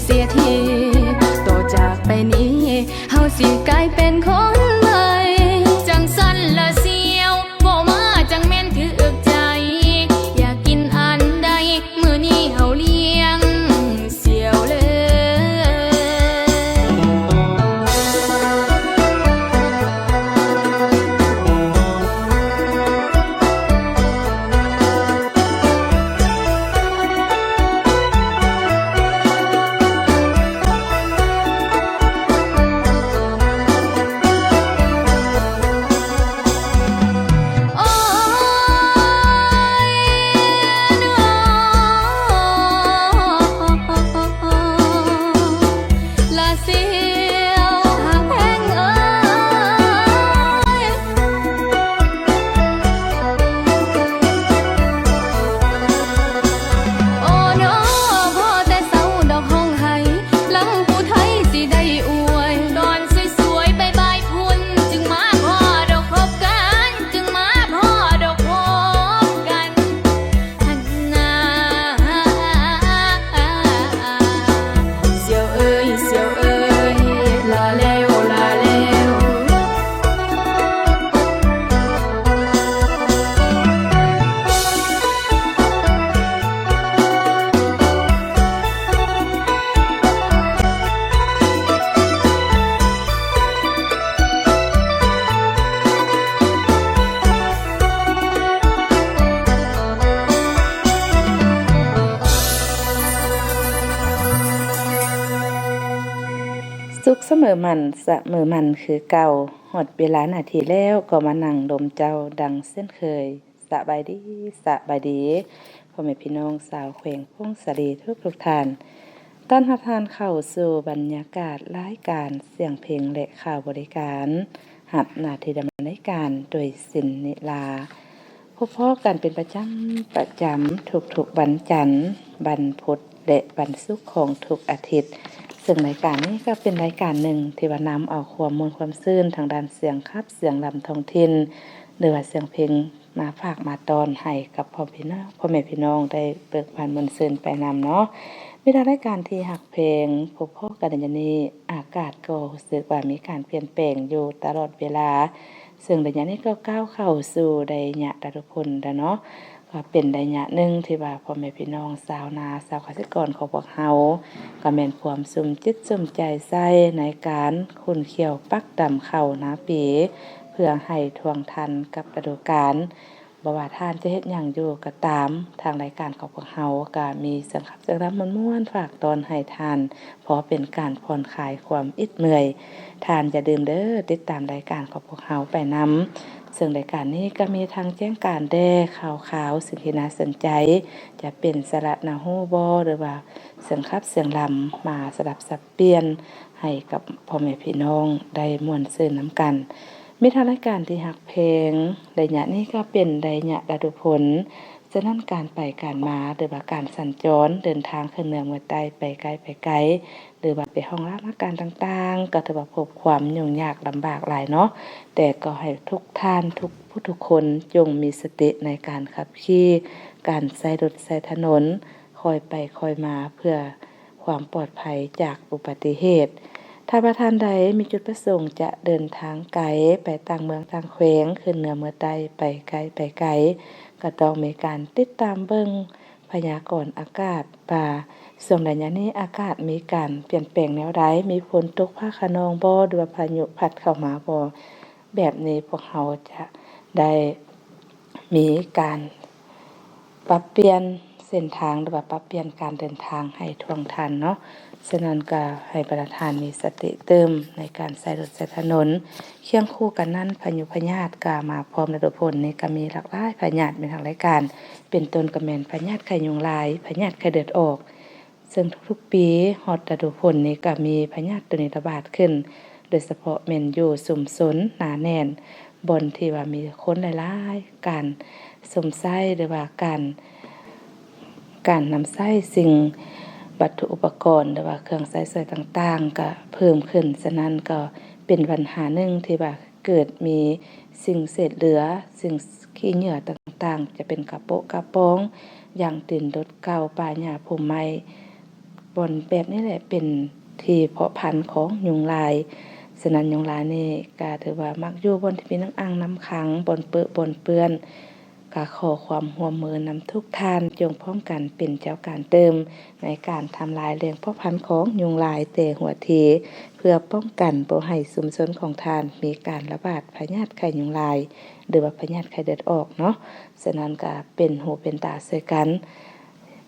เสียทีต่อจากไปนี้เฮาสิกลายเป็นคนใหม่จังสั้นละเสียวบ่มาจังแม่นถือใจอยากกินอันใดมื้อนี้เฮาเลี้ยงเสียวเลยสุขเสมอมันเสมอมันคือเก่าฮอดเวลานาทีแล้วก็มานั่งดมเจ้าดังเช่นเคยสบายดีพ่อแม่พี่น้องชาวแขวงพงศาลีทุกท่านต้อนรับท่านเข้าสู่บรรยากาศรายการเสียงเพลงและข่าวบริการหับหน้าที่ดำเนินรายการโดยสินนิลาพบกันเป็นประจำทุกวันจันทร์วันพุธและวันศุกร์ของทุกอาทิตย์ซึ่งรายการนี้ก็เป็นรายการหนึ่งที่ว่านำเอาความมวลความซื่นทางด้านเสียงคับเสียงลำท้องถิ่นหรือว่าเสียงเพลงมาฝากมาตอนให้กับพ่อแม่พี่น้องได้เบิกบานมวลซื่นไปนำเนาะมีรายการที่หักเพลงพบกันในนี้อากาศก็รู้สึกว่ามีการเปลี่ยนแปลงอยู่ตลอดเวลาซึ่งระยะนี้ก็ก้าวเข้าสู่ระยะฤดูฝนแล้วเนาะก็เป็นระยะหนึ่งที่ว่าพ่อแม่พี่น้องชาวนาชาวเกษตรกรของพวกเฮาก็แม่นความสุมจิตสุมใจใส่ในการขุนเขียวปักดำเข้านาปีเพื่อให้ทวงทันกับฤดูกาลบ่ว่าท่านจะเฮ็ดหยังอยู่ก็ตามทางรายการของพวกเฮาก็มีสังคับจังรำม่วนๆฝากตอนให้ทานเพราะเป็นการผ่อนคลายความอิดเมื่อยทานอย่าลืมเด้อติดตามรายการของพวกเฮาไปนำซึ่งรายการนี้ก็มีทางแจ้งการแด่ข่าวสิ่งที่น่าสนใจจะเป็นสาระน่าฮู้บ่หรือว่าเสียงคับเสียงลำมาสลับสับเปลี่ยนให้กับพ่อแม่พี่น้องได้ม่วนซื่นนำกันมีทางรายการที่หักเพลงระยะนี้ก็เป็นระยะฤดูฝนฉะนั้นการไปการมาหรือว่าการสัญจรเดินทางขึ้นเหนือเมืองใต้ไปไกลหรือว่าไปห้องรับอาการต่างๆก็ถือว่าพบความยุ่งยากลำบากหลายเนาะแต่ก็ให้ทุกท่านทุกคนจงมีสติในการขับขี่การใช้รถใช้ถนนคอยไปคอยมาเพื่อความปลอดภัยจากอุบัติเหตุถ้าประธานใดมีจุดประสงค์จะเดินทางไกลไปต่างเมืองต่างแขวงขึ้นเหนือเมืองใต้ไปไกลก็ต้องมีการติดตามเบิ่งพยากรณ์อากาศส่วนระยะนี้อากาศมีการเปลี่ยนแปลงแนวใดมีฝนตกฟ้าคะนองบ่หรือว่าพายุพัดเข้ามาบ่แบบนี้พวกเราจะได้มีการปรับเปลี่ยนเส้นทางหรือว่าปรับเปลี่ยนการเดินทางให้ท่วงทันเนาะฉะนั้นก็ให้ประธานมีสติเติมในการใช้รถใช้ถนนเคียงคู่กันนั้นพายุพยาธิก็มาพร้อมฤดูฝนนี่ก็มีหลากหลายพยาธิมีทางรายการเป็นต้นก็แม่นพยาธิไข้ยุงลายพยาธิไข้เลือดออกซึ่งทุกๆปีฮอดฤดูฝนนี่ก็มีพยาธิตัวนี้ระบาดขึ้นโดยเฉพาะแม่นอยู่ชุมชนหนาแน่นบนที่ว่ามีคนหลายๆการสมไส้หรือว่าการนำไส้สิ่งวัตถุอุปกรณ์หรือว่าเครื่องใช้สอยต่างๆก็เพิ่มขึ้นฉะนั้นก็เป็นปัญหาหนึ่งที่ว่าเกิดมีสิ่งเศษเหลือสิ่งขี้เหงื่อต่างๆจะเป็นกระโปะกระป๋องอย่างตีนรถเก่าป่าหญ้าพุ่มไม้ บ่อนแบบนี้แหละเป็นที่เพาะพันธุ์ของยุงลายฉะนั้นยุงลายนี่ก็ถือว่ามักอยู่บนที่มีน้ำอ่างน้ำขังบนเปื้อบนเปื้อนก็ขอความร่วมมือนำทุกท่านจงพร้อมกันเป็นเจ้าการเติมในการทำลายแหล่งเพาะพันธุ์ของยุงลายแต่หัวทีเพื่อป้องกันบ่ให้ชุมชนของท่านมีการระบาดพยาธิไข้ยุงลายหรือว่าพยาธิไข้เลือดออกเนาะฉะนั้นก็เป็นหูเป็นตาช่วยกัน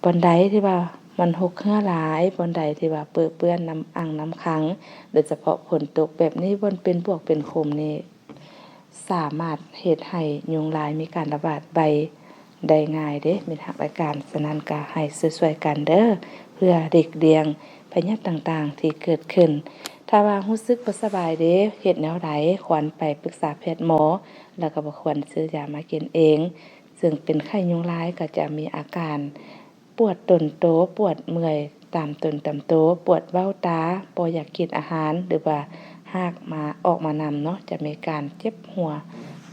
บอนใดที่ว่ามันหกเหือหลายบอนใดที่ว่าเปื้อนน้ำอ่างน้ำขังโดยเฉพาะฝนตกแบบนี้บนเป็นบวกเป็นคมนี่สามารถเฮ็ดให้ยุงลายมีการระบาดใบได้ง่ายเด้มีทางรายการฉะนั้นก็ให้ช่วยๆกันเด้อเพื่อเด็กเลียงพยาธิต่างๆที่เกิดขึ้นถ้าว่ารู้สึกบ่สบายเด้เฮ็ดแนวใดควรไปปรึกษาแพทย์หมอแล้วก็บ่ควรซื้อยามากินเองซึ่งเป็นไข้ยุงลายก็จะมีอาการปวดต้นโตปวดเมื่อยตามต้นตามโตปวดเบ้าตาบ่อยากกินอาหารหรือว่าหากมาออกมานำเนาะจะมีการเจ็บหัว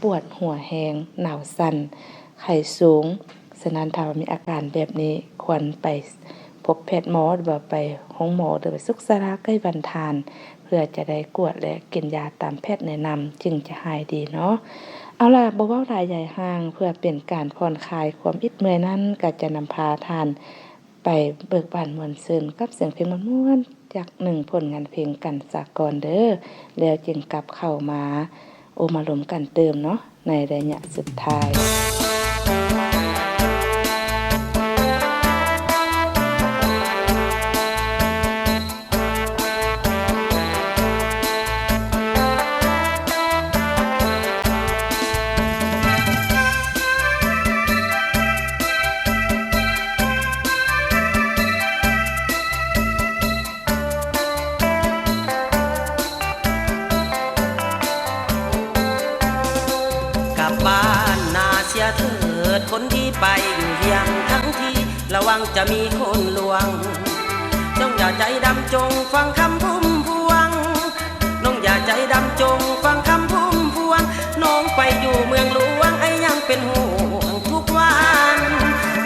ปวดหัวแห้งหนาวสั่นไข้สูงฉะนั้นถ้ามีอาการแบบนี้ควรไปพบแพทย์หมอหรือว่าไปห้องหมอหรือไปศึกษาใกล้บรรทานเพื่อจะได้กวดและกินยาตามแพทย์แนะนำจึงจะหายดีเนาะเอาล่ะบ่เว้าหลายใหญ่ห่างเพื่อเป็นการผ่อนคลายความอิดเมื่อยนั้นก็จะนำพาท่านไปเบิกบานม่วนซื่นกับเสียงเพลงม่วนๆจาก1ผลงานเพลงกันสากลเด้อแล้วจึงกลับเข้ามาโอมาลมกันเติมเนาะในระยะสุดท้าย กลับบ้านนาเสียเถิดคนที่ไปอยู่เวียงทั้งที่ระวังจะมีคนลวงน้องอย่าใจดำจงฟังคำพุ่มพวงน้องอย่าใจดำจงฟังคำพุ่มพวงน้องไปอยู่เมืองหลวงไอ้ยังเป็นห่วงทุกวัน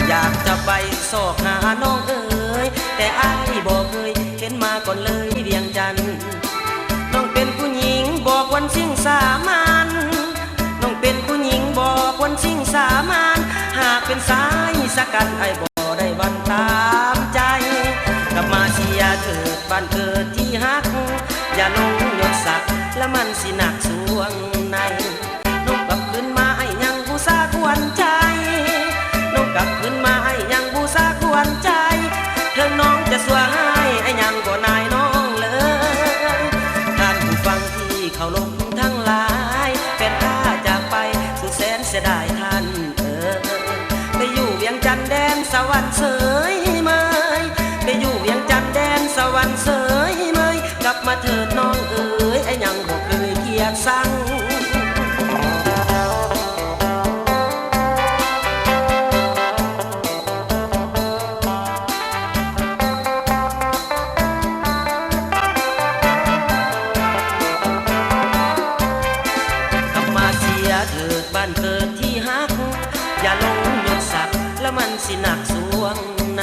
อยากจะไปสอกหาน้องเอ๋ยแต่อ้ายบอกเคยเห็นมาก่อนเลยเวียงจันทน์น้องเป็นผู้หญิงบอกวันสิ่งสามัญน้องเป็นผู้หญิงบอกวันสิ่งสามัญหากเป็นสายสกัดไอ้บ่ได้วันตามใจกลับมาเสียเถิดบ้านเกิดที่ฮักอย่าลงยศศักดิ์และมันสิหนักสวงในน้องกลับขึ้นมาให้ยังผู้สาควรใจน้องกลับขึ้นมาให้ยังผู้สาควรใจถึงน้องจะสวยไอ้ยังบ่นายน้องเลยท่านผู้ฟังที่เขาลงทั้งหลายเป็นข้าจากไปสุดแสนเสียดายท่านไปอยู่เวียงจันทน์แดนสวรรค์เสยเมยไปอยู่เวียงจันทน์แดนสวรรค์เสยเมยกลับมาเถิดน้องเอ๋ยไอ้ยังบ่เคยเกียดสั่งเถิดบ้านเกิดที่ฮักอย่าลงยศศักดิ์และมันสิหนักสวงใน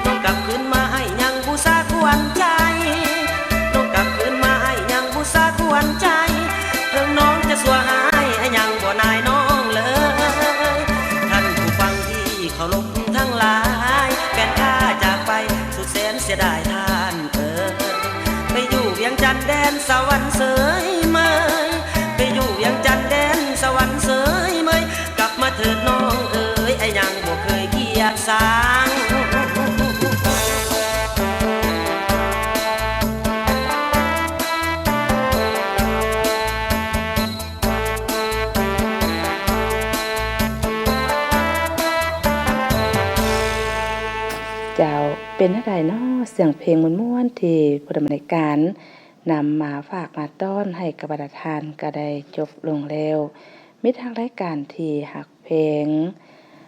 ต้องกลับคืนมาให้ยังผู้สาควรใจต้องกลับคืนมาให้ยังผู้สาควรใจถึงน้องจะสวยหายไอ้ยังบ่นายน้องเลยท่านผู้ฟังที่เขาลงทั้งหลายแฟนข้าจากไปสุดแสนเสียดายท่านไปอยู่เวียงจันทน์แดนสวรรค์เสยเมยไปอยู่เวียงจันทน์แดนสวรรค์เสยเมยกลับมาเถิดน้องเอ๋ยไอ้ยังบ่เคยเกียดสางเจ้าเป็นอะไรเนาะเสียงเพลงม่วนๆที่ผู้ดำเนินการนำมาฝากมาต้อนให้กับบรรดาทานก็ได้จบลงแล้วมิทางรายการที่หักเพลง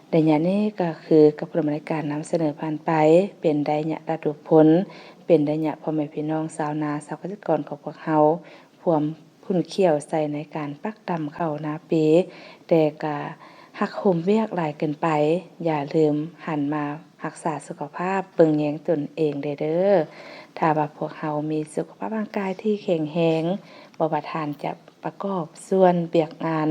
ในยะนี้ก็คือกับผู้ดำเนินการนำเสนอผ่านไปเป็นได้ยะฤดูฝนเป็นได้ยะพ่อแม่พี่น้องชาวนาชาวเกษตรกรของพวกเฮาพวมพุ่นเขี้ยวใส่ในการปักดำเข้านาปีแต่ก็ หักโหมเวียกหลายเกินไปอย่าลืมหันมารักษาสุขภาพเบิ่งแยงตนเองเด้อถ้าว่าพวกเฮามีสุขภาพร่างกายที่แข็งแรงบ่ว่าทานจะประกอบส่วนเบียกงาน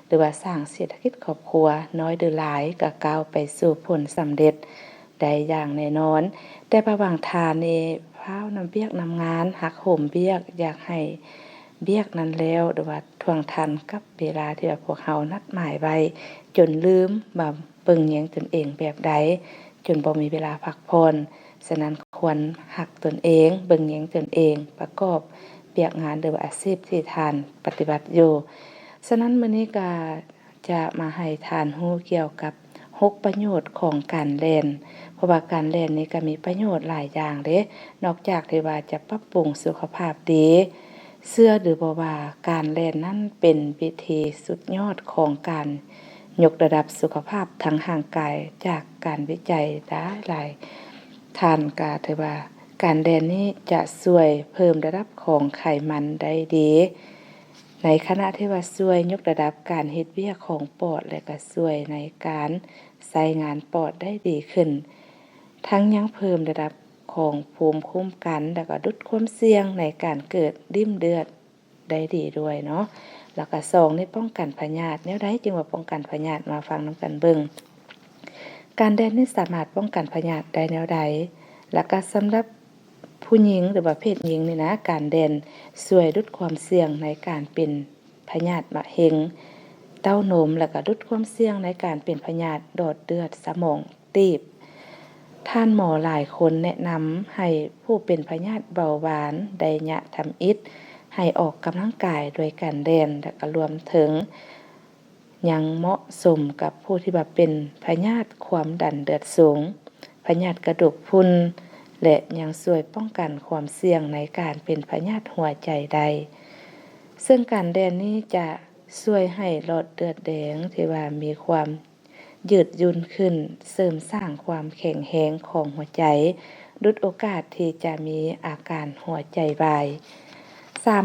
หรือว่าสร้างเศรษฐกิจครอบครัวน้อยหรือหลายก็ก้าวไปสู่ผลสำเร็จได้อย่างแน่นอนแต่ระหว่างทางนี่พาวนำเบียกนำงานหักโหมเบียกอยากให้เบียกนั้นแล้วหรือว่าทวงทันกับเวลาที่พวกเฮานัดหมายไว้จนลืมบ่เบิ่งแยงตนเองแบบใดจนบ่มีเวลาพักผ่อนฉะนั้นควรหักตนเองเบิ่งแยงตนเองประกอบเบียกงานหรือว่าอาชีพที่ทานปฏิบัติอยู่ฉะนั้นมื้อนี้ก็จะมาให้ทานรู้เกี่ยวกับ6ประโยชน์ของการเล่นเพราะว่าการเล่นนี้ก็มีประโยชน์หลายอย่างเด้นอกจากที่ว่าจะปรับปรุงสุขภาพดีเชื่อหรือบ่ว่าการเล่นนั้นเป็นวิธีสุดยอดของการยกระดับสุขภาพทางร่างกายจากการวิจัยหลายทานกาถือว่าการเล่นนี้จะช่วยเพิ่มระดับของไขมันได้ดีในขณะที่ว่าช่วยยกระดับการเฮ็ดเวียกของปอดและก็ช่วยในการใช้งานปอดได้ดีขึ้นทั้งยังเพิ่มระดับของภูมิคุ้มกันแล้วก็ลดความเสี่ยงในการเกิดริ่มเลือดได้ดีด้วยเนาะแล้วก็2นี่ป้องกันพยาธิแนวใดจึงว่าป้องกันพยาธิมาฟังนำกันเบิ่งการแดนนี่สามารถป้องกันพยาธิได้แนวใดแล้วก็สำหรับผู้หญิงหรือว่าเพศหญิงนี่นะการแดนช่วยลดความเสี่ยงในการเป็นพยาธิมะเร็งเต้านมแล้วก็ลดความเสี่ยงในการเป็นพยาธิหลอดเลือดสมองตีบท่านหมอหลายคนแนะนำให้ผู้เป็นพยาธิเบาหวานไดยะทำอิฐให้ออกกำลังกายโดยการเล่นและก็รวมถึงยังเหมาะสมกับผู้ที่แบบเป็นพยาธิความดันเลือดสูงพยาธิกระดูกพรุนและยังช่วยป้องกันความเสี่ยงในการเป็นพยาธิหัวใจได้ซึ่งการเล่นนี้จะช่วยให้หลอดเลือดแดงที่ว่ามีความยืดหยุ่นขึ้นเสริมสร้างความแข็งแรงของหัวใจลดโอกาสที่จะมีอาการหัวใจวาย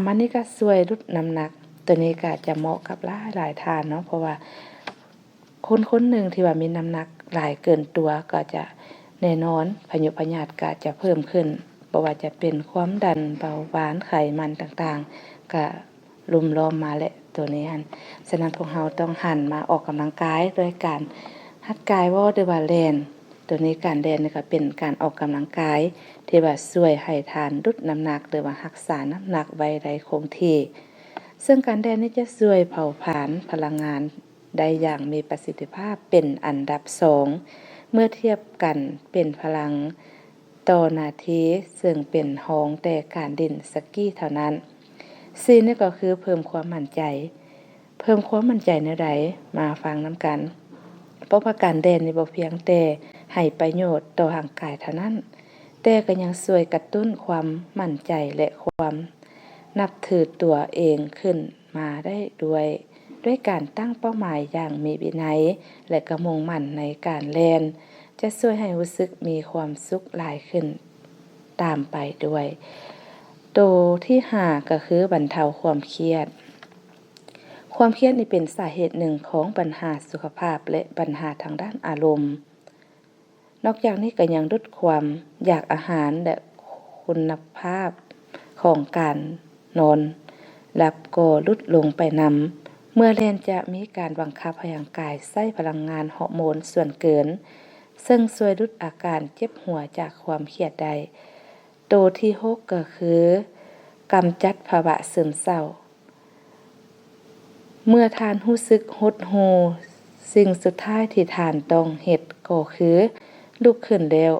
มันนี่ก็ช่วยลดน้ำหนักตัวนี้ก็จะเหมาะกับหลายท่านเนาะเพราะว่าคนหนึ่งที่ว่ามีน้ำหนักหลายเกินตัวก็จะแน่นอนพยาธิก็จะเพิ่มขึ้นบ่ว่าจะเป็นความดันเบาหวานไขมันต่างๆก็รุมล้อมมาแหละตัวนี้หั่นฉะนั้นพวกเราต้องหันมาออกกำลังกายโดยการหัดกายวอร์หรือว่าแล่นตัวนี้การแล่นนี่ก็เป็นการออกกำลังกายที่ว่าช่วยให้ทานลดน้ำหนักหรือว่ารักษาน้ำหนักไว้ได้คงที่ซึ่งการแล่นนี่จะช่วยเผาผลาญพลังงานได้อย่างมีประสิทธิภาพเป็นอันดับ2เมื่อเทียบกันเป็นพลังต่อนาทีซึ่งเป็นรองแต่การเล่นสกีเท่านั้นนี่ก็คือเพิ่มความมั่นใจในใดมาฟังนำกันเพราะว่าการเล่นนี่บ่เพียงแต่ให้ประโยชน์ต่อร่างกายเท่านั้นแต่ก็ยังช่วยกระตุ้นความมั่นใจและความนับถือตัวเองขึ้นมาได้ด้วยการตั้งเป้าหมายอย่างมีวินัยและก็มุ่งมั่นในการเล่นจะช่วยให้รู้สึกมีความสุขหลายขึ้นตามไปด้วยตัวที่5ก็คือบรรเทาความเครียดนี่เป็นสาเหตุหนึ่งของปัญหาสุขภาพและปัญหาทางด้านอารมณ์นอกจากนี้ก็ยังลดความอยากอาหารและคุณภาพของการนอนหลับก็ลดลงไปนำเมื่อเล่นจะมีการบังคับให้ร่างกายใช้พลังงานฮอร์โมนส่วนเกินซึ่งช่วยลดอาการเจ็บหัวจากความเครียดได้ตัวที่6ก็คือกำจัดภาวะซึมเศร้าเมื่อทานรู้สึกหดหู่สิ่งสุดท้ายที่ทานต้องเฮ็ดก็คือลุกขึ้นแล้ว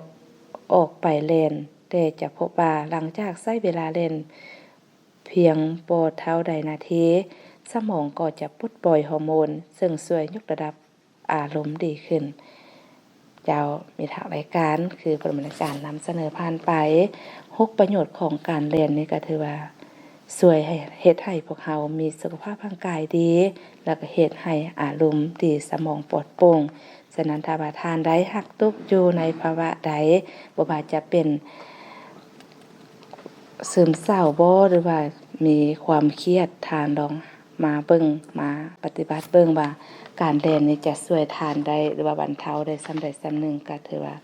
ออกไปเล่นแต่จะพบว่าหลังจากใช้เวลาเล่นเพียงบ่เท่าใดนาทีสมองก็จะปลดปล่อยฮอร์โมนซึ่งช่วยยกระดับอารมณ์ดีขึ้นเจ้ามีทางรายการคือประมาณการนำเสนอผ่านไป6ประโยชน์ของการเล่นนี่ก็ถือว่าช่วยให้เฮ็ดให้พวกเรามีสุขภาพร่างกายดีแล้วก็เฮ็ดให้อารมณ์ดีสมองปลอดโปร่งฉะนั้นถ้าว่าทานใดหักตกอยู่ในภาวะใดบ่ว่าจะเป็นซึมเศร้าบ่หรือว่ามีความเครียดทานลองมาเบิ่งมาปฏิบัติเบิ่งว่า การแล่นนี่จะช่วยทานได้หรือว่าบรรเทาได้ส่ำใดส่ำหนึ่งก็ถือว่า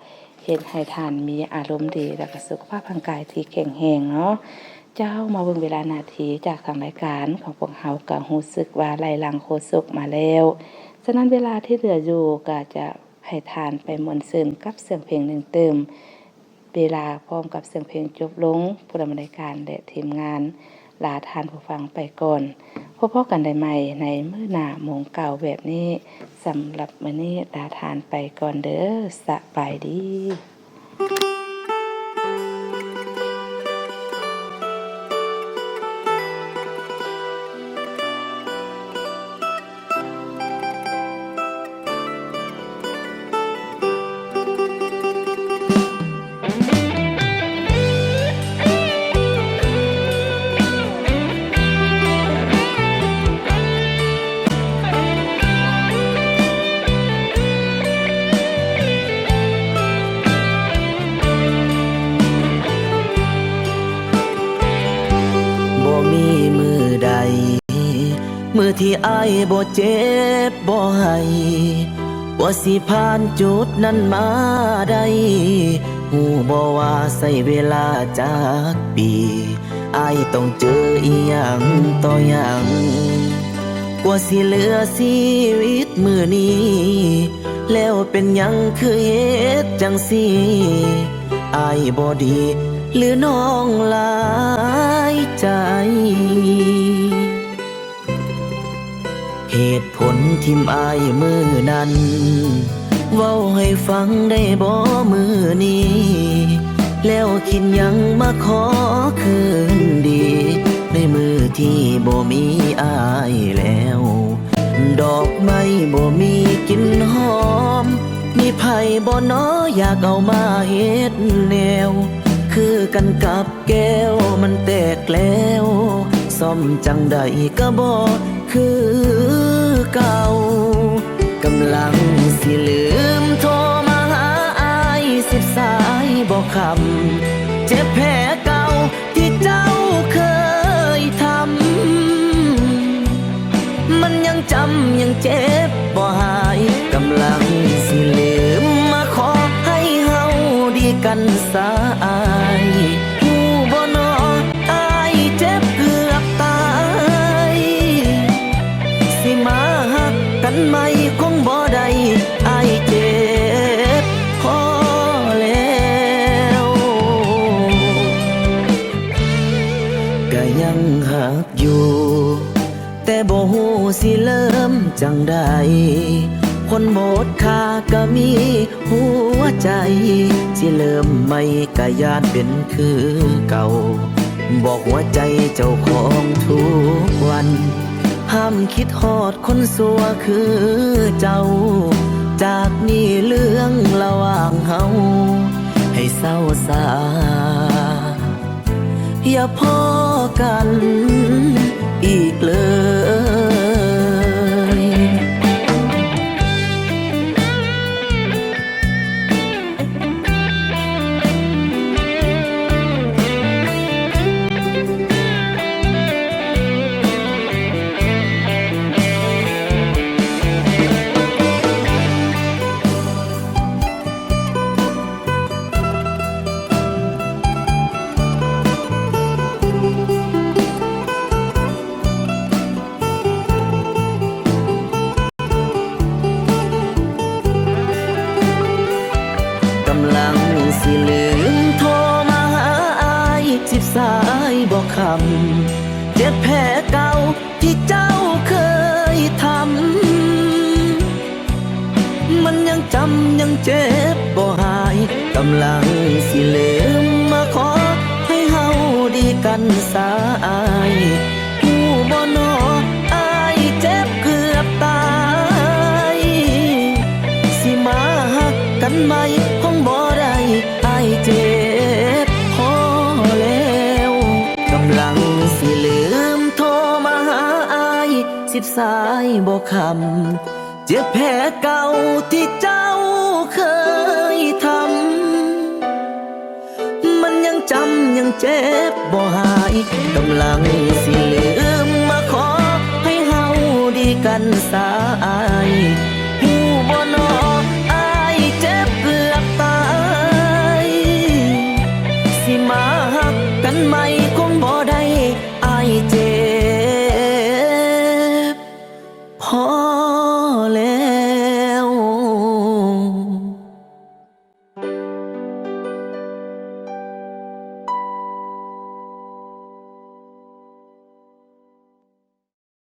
เฮ็ดให้ทานมีอารมณ์ดีแล้วก็สุขภาพร่างกายที่แข็งแรงเนาะเจ้ามาเบิ่งเวลานาทีจากทางรายการของพวกเฮาก็รู้สึกว่าไล่ลังโคสุกมาแล้วฉะนั้นเวลาที่เหลืออยู่ก็จะให้ทานไปม่วนซื่นกับเสียงเพลงหนึ่งเติมเวลาพร้อมกับเสียงเพลงจบลงผู้ดำเนินรายการและทีมงานลาทานผู้ฟังไปก่อนพบกันได้ใหม่ในมื้อหน้าโมงเก่าแบบนี้สำหรับมื้อนี้ลาทานไปก่อนเด้อสบายดีบ่มีมือใดมือที่อ้ายบ่เจ็บบ่ให้ว่าสิผ่านจุดนั้นมาได้ฮู้บ่ว่าใช้เวลาจากปีอ้ายต้องเจออีหยังต่อหยังกว่าสิเหลือชีวิตมื้อนี้แล้วเป็นหยังคือเฮ็ดจังซี่อ้ายบ่ดีหรือน้องหลายใจเหตุผลทิมอายมือนั้นเว้าให้ฟังได้บ่มือนี้แล้วคิดยังมาขอคืนดีในมือที่บ่มีอายแล้วดอกไม้บ่มีกลิ่นหอมมีไผบ่น้ออยากเอามาเฮ็ดแนวคือกันกับแก้วมันแตกแล้วซ่อมจังใดก็บ่คือเก่ากำลังสิลืมโทรมาหาอาย10 สายบ่คำเจ็บแผลเก่าที่เจ้าเคยทำมันยังจำยังเจ็บบ่หายกำลังสิลืมมาขอให้เฮาดีกันสายผู้บ่นออายเจ็บเกือบตายสิมาหักกันไหมคงบ่ได้อายเจ็บพอแล้วก็ยังหักอยู่แต่บ่ฮู้สิเริ่มจังใดคนหมดค่าก็มีหัวใจสิเริ่มใหม่ก็ยานเป็นคือเก่าบอกหัวใจเจ้าของทุกวันห้ามคิดฮอดคนสัวคือเจ้าจากนี้เรื่องระหว่างเฮาให้เศร้าซาอย่าพ้อกันอีกเลยสิลืมโทรมาหาอาย10 สายบอกคำเจ็บแผลเก่าที่เจ้าเคยทำมันยังจำยังเจ็บบ่หายกำลังสิลืมมาขอให้เฮาดีกันสายผู้บ่นออายเจ็บเกือบตายสิมาหักกันไหมคงบ่ได้อายเจ็บพอแล้วกำลังสิลืมโทรมาหาอาย10 สายบ่คำเจ็บแผลเก่าที่เจ้าเคยทำมันยังจำยังเจ็บบ่หายกำลังสิลืมมาขอให้เฮาดีกันสา